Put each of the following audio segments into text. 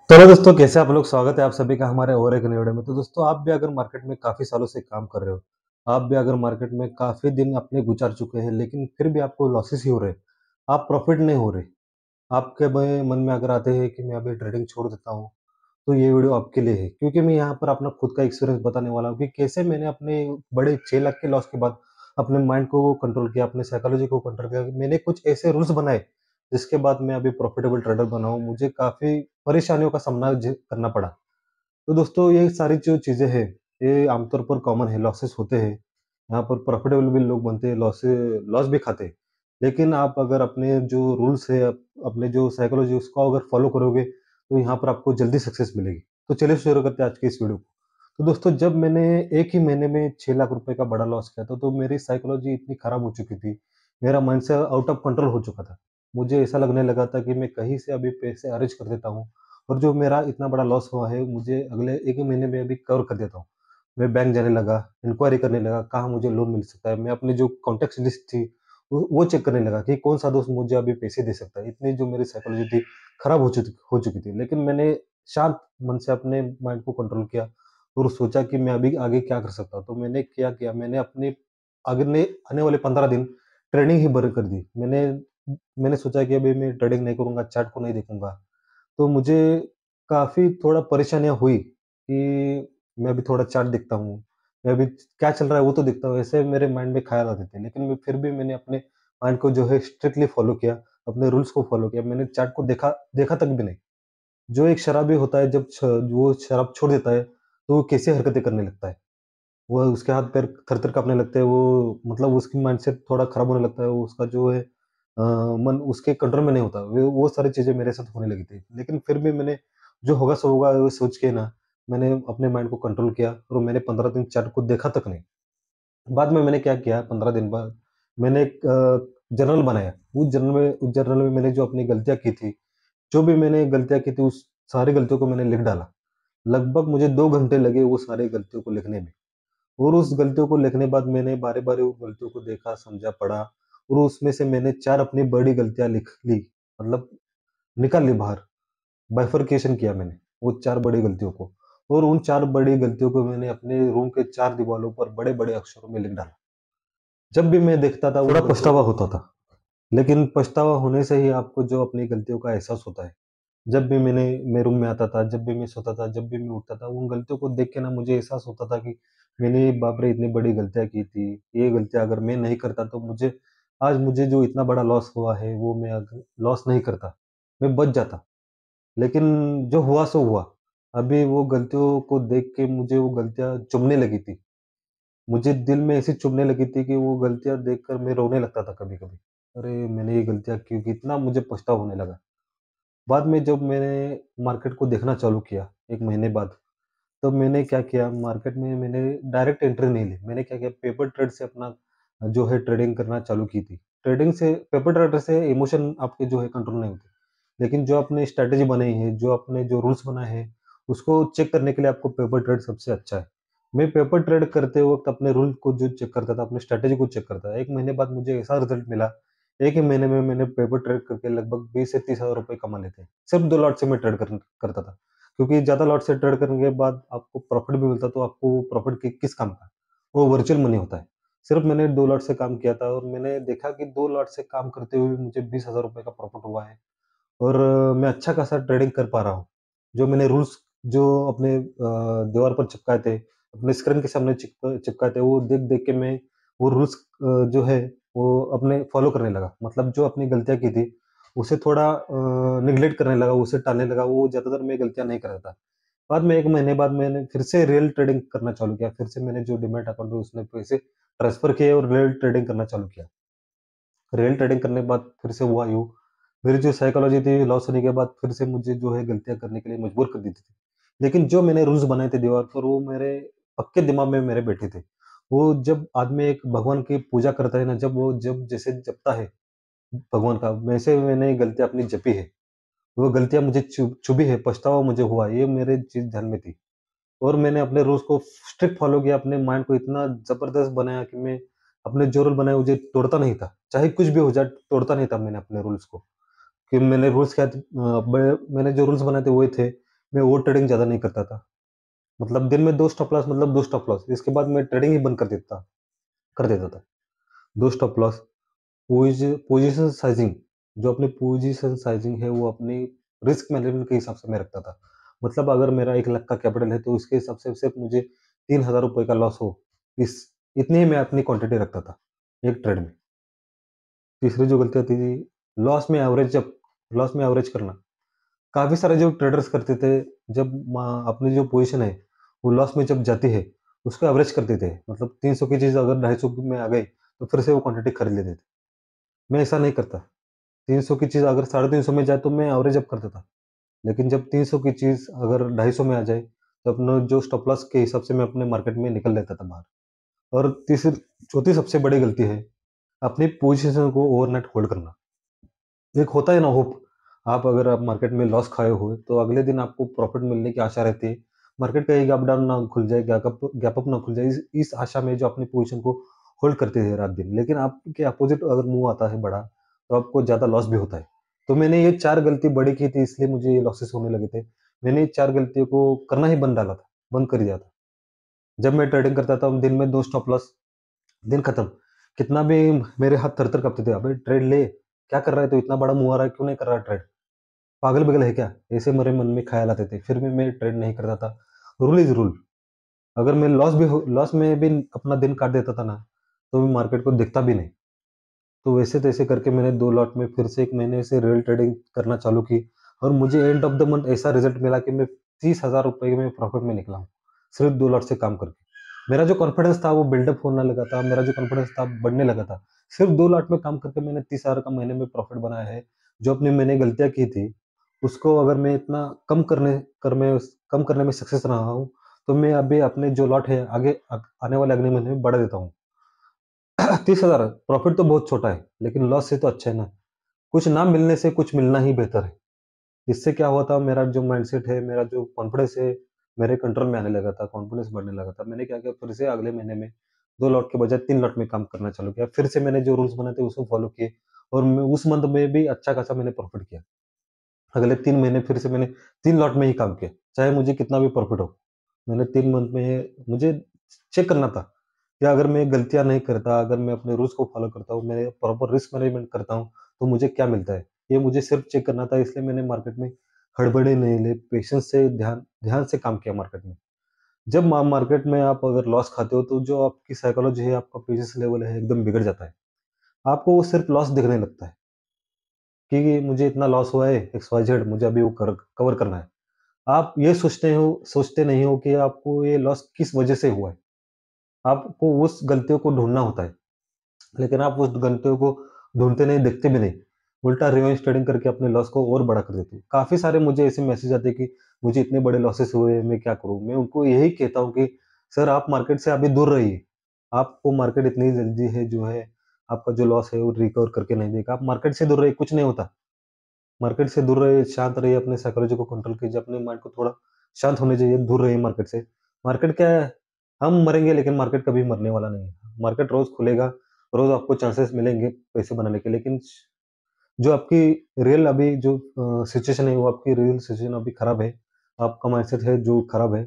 चलो दोस्तों, कैसे आप लोग? स्वागत है आप सभी का हमारे और एक नए वीडियो में। तो दोस्तों, आप भी अगर मार्केट में काफ़ी सालों से काम कर रहे हो, आप भी अगर मार्केट में काफ़ी दिन अपने गुजार चुके हैं, लेकिन फिर भी आपको लॉसेस ही हो रहे हैं, आप प्रॉफिट नहीं हो रहे, आपके मन में अगर आते हैं कि मैं अभी ट्रेडिंग छोड़ देता हूँ, तो ये वीडियो आपके लिए है। क्योंकि मैं यहाँ पर अपना खुद का एक्सपीरियंस बताने वाला हूँ कि कैसे मैंने अपने बड़े 6 लाख के लॉस के बाद अपने माइंड को कंट्रोल किया, अपने साइकोलॉजी को कंट्रोल किया। मैंने कुछ ऐसे रूल्स बनाए, जिसके बाद मैं अभी प्रॉफिटेबल ट्रेडर बना हूँ। मुझे काफ़ी परेशानियों का सामना करना पड़ा। तो दोस्तों, ये सारी जो चीज़ें हैं, ये आमतौर पर कॉमन है, लॉसेस होते हैं। यहाँ पर प्रॉफिटेबल भी लोग बनते हैं, लॉस भी खाते हैं। लेकिन आप अगर अपने जो रूल्स है, अपने जो साइकोलॉजी उसको अगर फॉलो करोगे, तो यहाँ पर आपको जल्दी सक्सेस मिलेगी। तो चलिए शुरू करते हैं आज की इस वीडियो को। तो दोस्तों, जब मैंने एक ही महीने में 6 लाख रुपए का बड़ा लॉस किया था, तो मेरी साइकोलॉजी इतनी खराब हो चुकी थी, मेरा माइंडसेट आउट ऑफ कंट्रोल हो चुका था। मुझे ऐसा लगने लगा था कि मैं कहीं से अभी पैसे अरेंज कर देता हूँ, और जो मेरा इतना बड़ा लॉस हुआ है, मुझे अगले 1 ही महीने में अभी कवर कर देता हूँ। मैं बैंक जाने लगा, इंक्वायरी करने लगा, कहाँ मुझे लोन मिल सकता है। मैं अपनी जो कॉन्टैक्ट्स लिस्ट थी, वो चेक करने लगा कि कौन-सा दोस्त मुझे अभी पैसे दे सकता है। इतनी जो मेरी साइकोलॉजी थी, खराब हो चुकी थी। लेकिन मैंने शांत मन से अपने माइंड को कंट्रोल किया और सोचा कि मैं अभी आगे क्या कर सकता हूँ। तो मैंने क्या किया, मैंने अपने अगले आने वाले 15 दिन ट्रेडिंग ही बंद कर दी। मैंने सोचा कि अभी मैं ट्रेडिंग नहीं करूँगा, चार्ट को नहीं देखूँगा। तो मुझे काफ़ी थोड़ा परेशानियाँ हुई कि मैं अभी थोड़ा चार्ट देखता हूँ, मैं अभी क्या चल रहा है वो तो देखता हूँ, ऐसे मेरे माइंड में ख़्याल आते थे। लेकिन मैं फिर भी मैंने अपने माइंड को जो है स्ट्रिक्टली फ़ॉलो किया, अपने रूल्स को फ़ॉलो किया। मैंने चार्ट को देखा देखा तक भी नहीं। जो एक शराबी होता है, जब वो शराब छोड़ देता है, तो वो कैसी हरकतें करने लगता है। वो उसके हाथ-पैर थर-थर काँपने लगते हैं, वो मतलब उसकी माइंडसेट थोड़ा ख़राब होने लगता है, वो उसका जो है मन उसके कंट्रोल में नहीं होता। वो सारी चीज़ें मेरे साथ होने लगी थी। लेकिन फिर भी मैंने जो होगा सो होगा वो सोच के ना, मैंने अपने माइंड को कंट्रोल किया और मैंने 15 दिन चार्ट को देखा तक नहीं। बाद में मैंने क्या किया, 15 दिन बाद मैंने एक जर्नल बनाया। उस जर्नल में मैंने जो अपनी गलतियाँ की थी, जो भी मैंने गलतियाँ की थी, उस सारी गलतियों को मैंने लिख डाला। लगभग मुझे 2 घंटे लगे वो सारी गलतियों को लिखने में। और उस गलतियों को लिखने बाद मैंने बारी-बारी उन गलतियों को देखा, समझा, पढ़ा, और उसमें से मैंने 4 अपनी बड़ी गलतियाँ लिख ली, मतलब निकाल ली बाहर, बाइफरकेशन किया मैंने, वो 4 बड़ी गलतियों को, और उन 4 बड़ी गलतियों को मैंने अपने रूम के 4 दीवालों पर बड़े-बड़े अक्षरों में लिख डाला। जब भी मैं देखता था, थोड़ा पछतावा होता था, लेकिन पछतावा होने से ही आपको जो अपनी गलतियों का एहसास होता है। जब भी मैं रूम में आता था, जब भी मैं सोता था, जब भी मैं उठता था, उन गलतियों को देख के ना मुझे एहसास होता था कि मैंने बाप रे! इतनी बड़ी गलतियाँ की थी। ये गलतियाँ अगर मैं नहीं करता, तो मुझे जो इतना बड़ा लॉस हुआ है, वो मैं अगर लॉस नहीं करता, मैं बच जाता। लेकिन जो हुआ सो हुआ। अभी वो गलतियों को देख के मुझे वो गलतियाँ चुभने लगी थी। मुझे दिल में ऐसी चुभने लगी थी कि वो गलतियाँ देखकर मैं रोने लगता था कभी-कभी। अरे! मैंने ये गलतियाँ क्यों की? इतना मुझे पछतावा होने लगा। बाद में जब मैंने मार्केट को देखना चालू किया 1 महीने बाद, तब मैंने क्या किया, मार्केट में मैंने डायरेक्ट एंट्री नहीं ली। मैंने क्या किया, पेपर ट्रेड से अपना जो है ट्रेडिंग करना चालू की थी। पेपर ट्रेडर से इमोशन आपके जो है कंट्रोल नहीं होते। लेकिन जो आपने स्ट्रैटेजी बनाई है, जो आपने जो रूल्स बनाए हैं, उसको चेक करने के लिए आपको पेपर ट्रेड सबसे अच्छा है। मैं पेपर ट्रेड करते वक़्त अपने रूल को जो चेक करता था, अपनी स्ट्रैटेजी को चेक करता था। 1 महीने बाद मुझे ऐसा रिज़ल्ट मिला, 1 ही महीने में मैंने पेपर ट्रेड करके लगभग 20 से 30 हज़ार रुपए कमा लेते। सिर्फ़ 2 लॉट से मैं ट्रेड करता था। क्योंकि ज़्यादा लॉट से ट्रेड करने के बाद आपको प्रॉफ़िट भी मिलता, तो आपको वो प्रॉफ़िट किस काम का? वो वर्चुअल मनी होता है। सिर्फ़ मैंने 2 लॉट से काम किया था, और मैंने देखा कि 2 लॉट से काम करते हुए मुझे 20,000 रुपए का प्रॉफ़िट हुआ है, और मैं अच्छा खासा ट्रेडिंग कर पा रहा हूँ। जो मैंने रूल्स जो अपने दीवार पर चिपकाए थे, अपने स्क्रीन के सामने चिपकाए थे, वो देख-देख के मैं वो रूल्स जो है वो अपने फ़ॉलो करने लगा। मतलब जो अपनी गलतियाँ की थी, उसे थोड़ा नेग्लेक्ट करने लगा, उसे टालने लगा, वो ज़्यादातर मैं गलतियाँ नहीं कर रहा था। बाद में 1 महीने बाद मैंने फिर से रियल ट्रेडिंग करना चालू किया। फिर से मैंने जो डीमैट अकाउंट है उसमें पैसे ट्रांसफ़र किए और रियल ट्रेडिंग करना चालू किया। रियल ट्रेडिंग करने के बाद फिर से हुआ यूँ, मेरी जो साइकोलॉजी थी लॉस होने के बाद फिर से मुझे जो है गलतियाँ करने के लिए मजबूर कर देती थी। लेकिन जो मैंने रूल्स बनाए थे दीवार पर, वो मेरे पक्के दिमाग में मेरे बैठे थे। वो जब आदमी एक भगवान की पूजा करता है ना, जब जैसे जपता है भगवान का, वैसे मैंने गलतियाँ अपनी जपी है। वो गलतियाँ मुझे चुभी है, पछतावा मुझे हुआ, ये मेरे चीज़ ध्यान में थी। और मैंने अपने रूल्स को स्ट्रिक्ट फ़ॉलो किया, अपने माइंड को इतना ज़बरदस्त बनाया कि मैं अपने जो रूल बनाए मुझे तोड़ता नहीं था। चाहे कुछ भी हो जाए, तोड़ता नहीं था मैंने अपने रूल्स को। कि मैंने रूल्स क्या मैंने जो रूल्स बनाए थे वो ये थे मैं ओवर ट्रेडिंग ज़्यादा नहीं करता था। मतलब दिन में 2 स्टॉप लॉस, मतलब 2 स्टॉप लॉस, इसके बाद मैं ट्रेडिंग ही बंद कर देता था। 2 स्टॉप लॉस, पोजीशन साइज़िंग, जो अपनी पोजीशन साइज़िंग है वो अपनी रिस्क मैनेजमेंट के हिसाब से मैं रखता था। मतलब अगर मेरा 1 लाख का कैपिटल है तो उसके हिसाब से सिर्फ़ मुझे ₹3000 का लॉस हो, इस इतनी ही मैं अपनी क्वांटिटी रखता था, एक ट्रेड में। तीसरी जो गलती होती थी, लॉस में एवरेज करना। काफ़ी सारे जो ट्रेडर्स करते थे, जब अपनी जो पोजीशन है, वो लॉस में जब जाती है, उसको एवरेज कर देते हैं। मतलब 300 की चीज़ अगर 250 में आ गई, तो फिर से वो क्वांटिटी खरीद लेते थे। मैं ऐसा नहीं करता। 300 की चीज़ अगर 350 में जाए, तो मैं एवरेज अप कर देता। लेकिन जब 300 की चीज़ अगर 250 में आ जाए, तो अपना जो स्टॉप लॉस के हिसाब से मैं अपने मार्केट में निकल लेता था बाहर। और तीसरी चौथी सबसे बड़ी गलती है, अपनी पोजीशन को ओवरनाइट होल्ड करना। एक होता है ना होप, आप मार्केट में लॉस खाए हो, तो अगले दिन आपको प्रॉफ़िट मिलने की आशा रहती है। मार्केट का एक अप डाउन ना खुल जाए, गैप अप ना खुल जाए, इस आशा में जो अपनी पोज़ीशन को होल्ड करते थे रात-दिन। लेकिन आपके अपोज़िट अगर मूव आता है बड़ा, तो आपको ज़्यादा लॉस भी होता है। तो मैंने ये 4 गलती बड़ी की थी, इसलिए मुझे ये लॉसेस होने लगे थे। मैंने ये 4 गलतियों को करना ही बंद कर दिया था। जब मैं ट्रेडिंग करता था, दिन में 2 स्टॉप लॉस, दिन खत्म। कितना भी मेरे हाथ थर-थर काँपते थे, "अबे ट्रेड ले, क्या कर रहा है तू? इतना बड़ा मूव आ रहा है, क्यों नहीं कर रहा ट्रेड? पागल-बिगल है क्या?" ऐसे मेरे मन में ख़्याल आते थे। फिर भी मैं ट्रेड नहीं करता था। Rule is rule. अगर मैं लॉस में भी अपना दिन काट देता था ना, तो मैं मार्केट को देखता भी नहीं। तो वैसे-तैसे करके मैंने 2 लॉट में फिर से 1 महीने से रियल ट्रेडिंग करना चालू की, और मुझे एंड ऑफ द मंथ ऐसा रिज़ल्ट मिला कि मैं ₹30,000 में प्रॉफ़िट में निकला हूँ, सिर्फ़ 2 लॉट से काम करके। मेरा जो कॉन्फिडेंस था वो बिल्डअप होने लगा था, मेरा जो कॉन्फिडेंस था बढ़ने लगा था। सिर्फ़ 2 लॉट में काम करके मैंने 30,000 का महीने में प्रॉफ़िट बनाया है। जो अपनी मैंने गलतियाँ की थी, उसको अगर मैं इतना कम करने में सक्सेस रहा हूँ, तो मैं अभी अपने जो लॉट है आगे आने वाले अगले महीने में बढ़ा देता हूँ। 30,000 प्रॉफ़िट तो बहुत छोटा है, लेकिन लॉस से तो अच्छा है ना। कुछ ना मिलने से कुछ मिलना ही बेहतर है। इससे क्या हुआ था, मेरा जो माइंडसेट है, मेरा जो कॉन्फिडेंस है, मेरे कंट्रोल में आने लगा था, कॉन्फिडेंस बढ़ने लगा था। मैंने क्या किया, फिर से अगले महीने में 2 लॉट के बजाय 3 लॉट में काम करना चालू किया। फिर से मैंने जो रूल्स बनाए थे उसको फ़ॉलो किए, और मैं उस मंथ में भी अच्छा खासा मैंने प्रॉफ़िट किया। अगले 3 महीने फिर से मैंने 3 लॉट में ही काम किया, चाहे मुझे कितना भी प्रॉफ़िट हो। मैंने 3 मंथ में मुझे चेक करना था कि अगर मैं गलतियाँ नहीं करता, अगर मैं अपने रूल्स को फ़ॉलो करता हूँ, मैं प्रॉपर रिस्क मैनेजमेंट करता हूँ, तो मुझे क्या मिलता है? ये मुझे सिर्फ़ चेक करना था, इसलिए मैंने मार्केट में हड़बड़ी नहीं ली, पेशेंस से ध्यान ध्यान से काम किया मार्केट में। जब मार्केट में आप अगर लॉस खाते हो, तो जो आपकी साइकोलॉजी है, आपका पेशेंस लेवल है, एकदम बिगड़ जाता है। आपको वो सिर्फ़ लॉस दिखने लगता है कि मुझे इतना लॉस हुआ है, एक्स-वाई-ज़ेड, मुझे अभी वो कवर करना है। आप ये सोचते नहीं हो कि आपको ये लॉस किस वजह से हुआ है। आपको उस गलतियों को ढूँढना होता है, लेकिन आप उस गलतियों को ढूँढते नहीं, देखते भी नहीं। उल्टा रिवेंज ट्रेडिंग करके अपने लॉस को और बड़ा कर देते हो। काफ़ी सारे मुझे ऐसे मैसेज आते हैं कि मुझे इतने बड़े लॉसेस हुए, मैं क्या करूँ? मैं उनको यही कहता हूँ कि सर, आप मार्केट से अभी दूर रहिए। आपको मार्केट इतनी जल्दी है जो है, आपका जो लॉस है वो रिकवर करके नहीं देगा। आप मार्केट से दूर रहिए, कुछ नहीं होता। मार्केट से दूर रहिए, शांत रहिए, अपने साइकोलॉजी को कंट्रोल कीजिए, अपने माइंड को थोड़ा शांत होने चाहिए, दूर रहिए मार्केट से। मार्केट क्या है, हम मरेंगे लेकिन मार्केट कभी मरने वाला नहीं है। मार्केट रोज़ खुलेगा, रोज़ आपको चांसेस मिलेंगे पैसे बनाने के, लेकिन जो आपकी रियल अभी जो सिचुएशन है, वो आपकी रियल सिचुएशन अभी खराब है। आपका माइंडसेट है जो खराब है।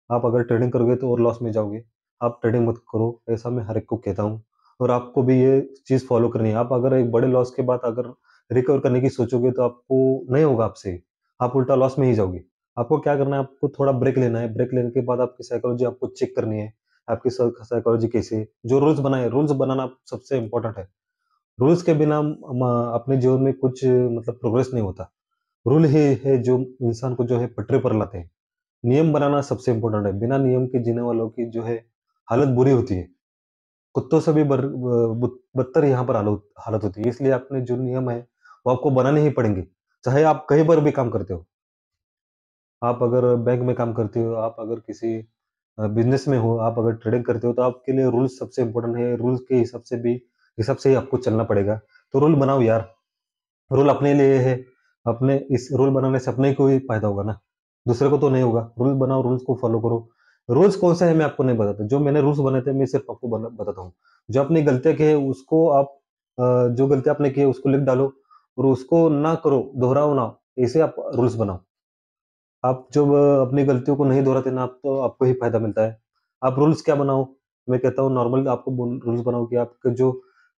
आप अगर ट्रेडिंग करोगे तो और लॉस में जाओगे। आप ट्रेडिंग मत करो, ऐसा मैं हर एक को कहता हूँ, और आपको भी ये चीज़ फ़ॉलो करनी है। आप अगर एक बड़े लॉस के बाद अगर रिकवर करने की सोचोगे, तो आपको नहीं होगा आपसे। आप उल्टा लॉस में ही जाओगे। आपको क्या करना है, आपको थोड़ा ब्रेक लेना है। ब्रेक लेने के बाद आपकी साइकोलॉजी आपको चेक करनी है। आपकी साइकोलॉजी कैसी है? जो रूल्स बनाना सबसे इम्पोर्टेंट है। रूल्स के बिना अपने जीवन में कुछ मतलब प्रोग्रेस नहीं होता। रूल ही है जो इंसान को जो है पटरी पर लाते हैं। नियम बनाना सबसे इम्पोर्टेंट है। बिना नियम के जीने वालों की जो है हालत बुरी होती है। कुत्तों से भी बदतर यहाँ पर हालत हालत होती है। इसलिए अपने जो नियम है, वो आपको बनाने ही पड़ेंगे। चाहे आप कहीं पर भी काम करते हो। आप अगर बैंक में काम करते हो, आप अगर किसी बिज़नेस में हो, आप अगर ट्रेडिंग करते हो, तो आपके लिए रूल्स सबसे इम्पोर्टेंट है। रूल्स के हिसाब से ही आपको चलना पड़ेगा। तो रूल बनाओ यार। रूल अपने लिए है, अपने इस रूल बनाने से अपने को ही फ़ायदा होगा ना, दूसरे को तो नहीं होगा। रूल बनाओ, रूल्स को फ़ॉलो करो। रूल्स कौन-सा है मैं आपको नहीं बताता, जो मैंने रूल्स बनाए थे मैं सिर्फ़ आपको बताता हूँ। जो आपने गलतियाँ की है उसको आप जो गलतियाँ आपने की है उसको लिख डालो, और उसको ना करो, दोहराओ ना, ऐसे आप रूल्स बनाओ। आप जब अपनी गलतियों को नहीं दोहराते ना आप, तो आपको ही फ़ायदा मिलता है। आप रूल्स क्या बनाओ? मैं कहता हूँ नॉर्मल आपको बोल रूल्स बनाओ कि आपके जो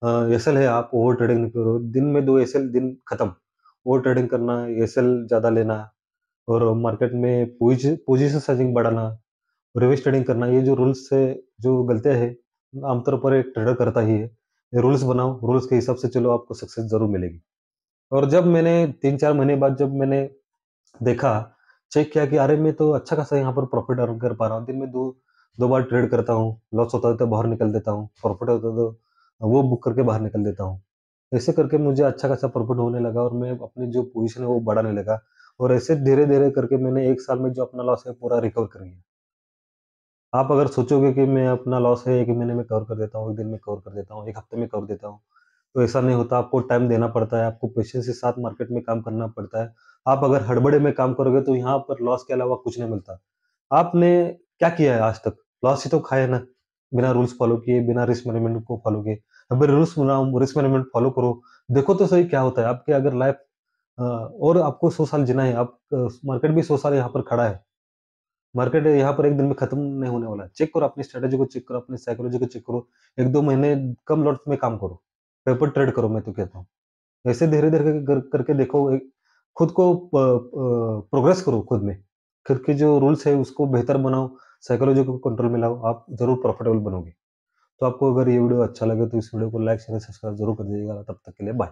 एसएल है आप ओवर ट्रेडिंग नहीं करो। दिन में 2 एसएल दिन खत्म। ओवर ट्रेडिंग करना, एसएल ज़्यादा लेना और मार्केट में पोजीशन साइज़िंग बढ़ाना, रिवर्स ट्रेडिंग करना, ये जो रूल्स से जो गलतियाँ हैं, आमतौर पर एक ट्रेडर करता ही है। ये रूल्स बनाओ, रूल्स के हिसाब से चलो आपको सक्सेस ज़रूर मिलेगी। और जब मैंने 3-4 महीने बाद जब मैंने देखा, चेक किया कि अरे! मैं तो अच्छा खासा यहाँ पर प्रॉफ़िट अर्न कर पा रहा हूँ। दिन में 2 बार ट्रेड करता हूँ, लॉस होता है तो बाहर निकल देता हूँ, प्रॉफ़िट होता है तो वो बुक करके बाहर निकल देता हूँ। ऐसे करके मुझे अच्छा खासा प्रॉफ़िट होने लगा और मैं अपनी जो पोज़ीशन है वो बढ़ाने लगा और ऐसे धीरे-धीरे करके मैंने 1 साल में जो अपना लॉस है पूरा रिकवर कर लिया। आप अगर सोचोगे कि मैं अपना लॉस है 1 महीने में कवर कर देता हूँ, 1 दिन में कवर कर देता हूँ, 1 हफ्ते में कवर देता हूँ, तो ऐसा नहीं होता। आपको टाइम देना पड़ता है, आपको पेशेंस के साथ मार्केट में काम करना पड़ता है। आप अगर हड़बड़ी में काम करोगे तो यहाँ पर लॉस के अलावा कुछ नहीं मिलता। आपने क्या किया है आज तक? लॉस ही तो खाया ना, बिना रूल्स फ़ॉलो किए, बिना रिस्क मैनेजमेंट को फ़ॉलो किए। अगर रूल्स बनाओ, रिस्क मैनेजमेंट फ़ॉलो करो, देखो तो सही क्या होता है। आपकी अगर लाइफ़ और आपको 100 साल जीना है, आप मार्केट भी 100 साल यहाँ पर खड़ा है। मार्केट यहाँ पर एक दिन में खत्म नहीं होने वाला है। चेक करो अपनी स्ट्रैटेजी को चेक करो, अपनी साइकोलॉजी को चेक करो। 1-2 महीने कम लॉट्स में काम करो। पेपर ट्रेड करो मैं तो कहता हूँ। ऐसे धीरे-धीरे करके देखो एक खुद को प्रोग्रेस करो खुद में। खुद के जो रूल्स है उसको बेहतर बनाओ, साइकोलॉजी को कंट्रोल में लाओ, आप ज़रूर प्रॉफिटेबल बनोगे। तो आपको अगर ये वीडियो अच्छा लगे तो इस वीडियो को लाइक, शेयर, सब्सक्राइब ज़रूर कर दीजिएगा। तब तक के लिए बाय।